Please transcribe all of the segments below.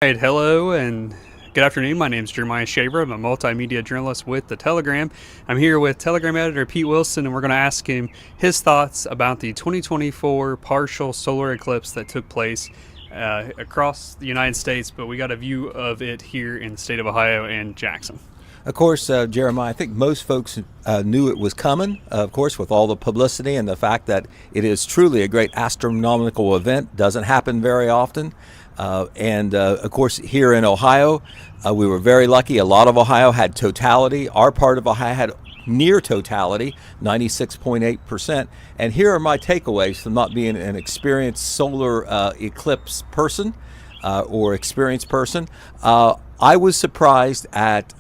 Right, hello and good afternoon. My name is Jeremiah Shaver. I'm a multimedia journalist with the Telegram. I'm here with Telegram editor Pete Wilson, and we're going to ask him his thoughts about the 2024 partial solar eclipse that took place across the United States, but we got a view of it here in the state of Ohio and Jackson. Of course, Jeremiah, I think most folks knew it was coming, of course, with all the publicity and the fact that it is truly a great astronomical event. Doesn't happen very often. Of course, here in Ohio, we were very lucky. A lot of Ohio had totality. Our part of Ohio had near totality, 96.8%. And here are my takeaways from not being an experienced solar eclipse person or experienced person. I was surprised at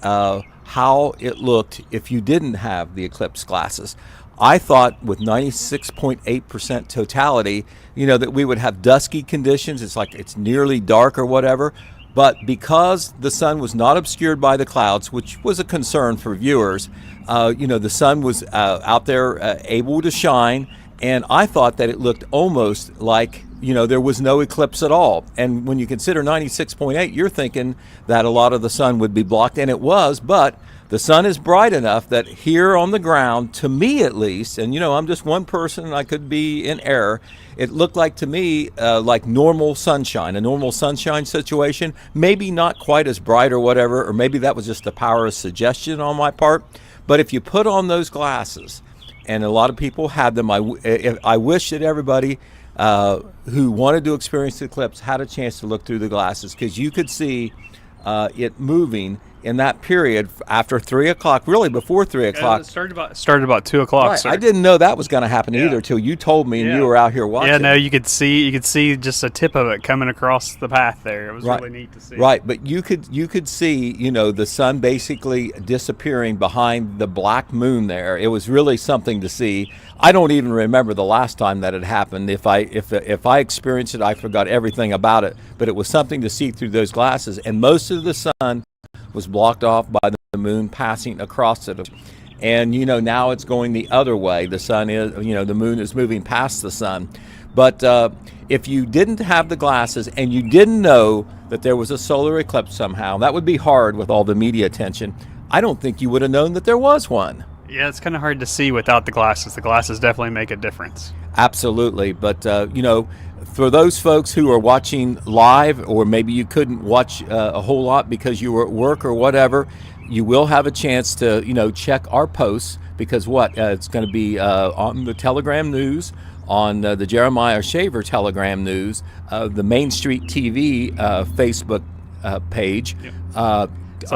how it looked if you didn't have the eclipse glasses. I thought with 96.8% totality, that we would have dusky conditions. It's like it's nearly dark or whatever. But because the sun was not obscured by the clouds, which was a concern for viewers, the sun was out there able to shine. And I thought that it looked almost like, there was no eclipse at all. And when you consider 96.8, you're thinking that a lot of the sun would be blocked, and it was, but the sun is bright enough that here on the ground, to me at least, and I'm just one person and I could be in error, it looked like to me like normal sunshine, a normal sunshine situation, maybe not quite as bright or whatever, or maybe that was just the power of suggestion on my part. But if you put on those glasses, and a lot of people had them, I wish that everybody who wanted to experience the eclipse had a chance to look through the glasses, because you could see it moving in that period after 3 o'clock, really before 3 o'clock. It started about 2 o'clock. Right. Sir. I didn't know that was going to happen either till you told me, and you were out here watching. Yeah, no, you could see just a tip of it coming across the path there. It was really neat to see. Right, but you could see, the sun basically disappearing behind the black moon there. It was really something to see. I don't even remember the last time that it happened. If I experienced it, I forgot everything about it. But it was something to see through those glasses, and most of the sun was blocked off by the moon passing across it. And now it's going the other way. The sun is, the moon is moving past the sun. But if you didn't have the glasses and you didn't know that there was a solar eclipse somehow, that would be hard with all the media attention. I don't think you would have known that there was one. Yeah, it's kind of hard to see without the glasses. The glasses definitely make a difference. Absolutely. But, for those folks who are watching live, or maybe you couldn't watch a whole lot because you were at work or whatever, you will have a chance to, check our posts, because it's going to be on the Telegram News, on the Jeremiah Shaver Telegram News, the Main Street TV Facebook page, our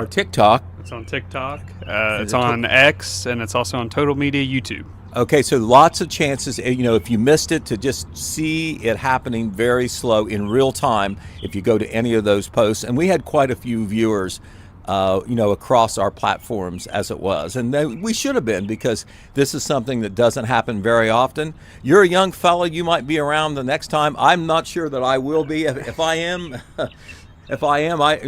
TikTok. It's on TikTok, it's on X, and it's also on Total Media YouTube. Okay, so lots of chances, if you missed it, to just see it happening very slow in real time if you go to any of those posts. And we had quite a few viewers, across our platforms as it was. And we should have been, because this is something that doesn't happen very often. You're a young fellow, you might be around the next time. I'm not sure that I will be. If I am...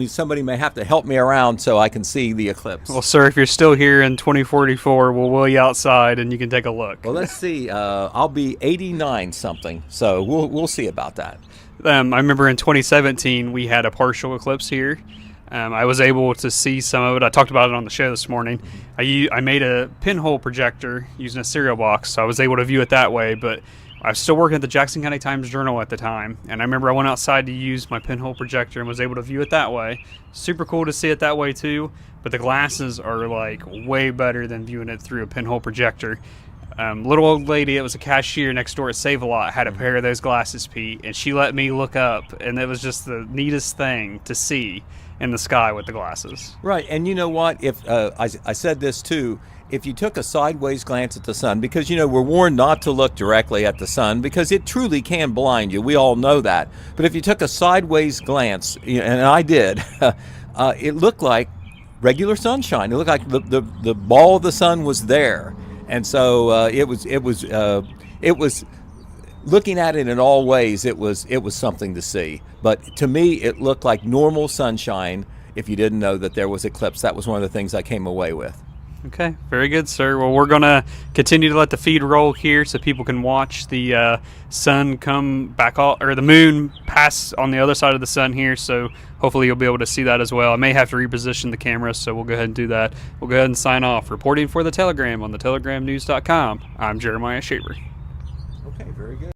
somebody may have to help me around so I can see the eclipse. Well, sir, if you're still here in 2044, we'll wheel you outside and you can take a look. Well, let's see. I'll be 89 something, so we'll see about that. I remember in 2017 we had a partial eclipse here. I was able to see some of it. I talked about it on the show this morning. I made a pinhole projector using a cereal box, so I was able to view it that way, but I was still working at the Jackson County Times-Journal at the time, and I remember I went outside to use my pinhole projector and was able to view it that way. Super cool to see it that way too, but the glasses are like way better than viewing it through a pinhole projector. Little old lady, it was a cashier next door at Save-A-Lot, had a pair of those glasses, Pete, and she let me look up, and it was just the neatest thing to see in the sky with the glasses. Right, and you know what? If I said this too, if you took a sideways glance at the sun, because we're warned not to look directly at the sun because it truly can blind you. We all know that. But if you took a sideways glance, and I did, it looked like regular sunshine. It looked like the ball of the sun was there, and so it was looking at it in all ways. It was something to see. But to me, it looked like normal sunshine. If you didn't know that there was eclipse, that was one of the things I came away with. Okay, very good, sir. Well, we're going to continue to let the feed roll here so people can watch the sun come back off, or the moon pass on the other side of the sun here. So hopefully you'll be able to see that as well. I may have to reposition the camera, so we'll go ahead and do that. We'll go ahead and sign off. Reporting for the Telegram on thetelegram.news.com, I'm Jeremiah Shaver. Okay, very good.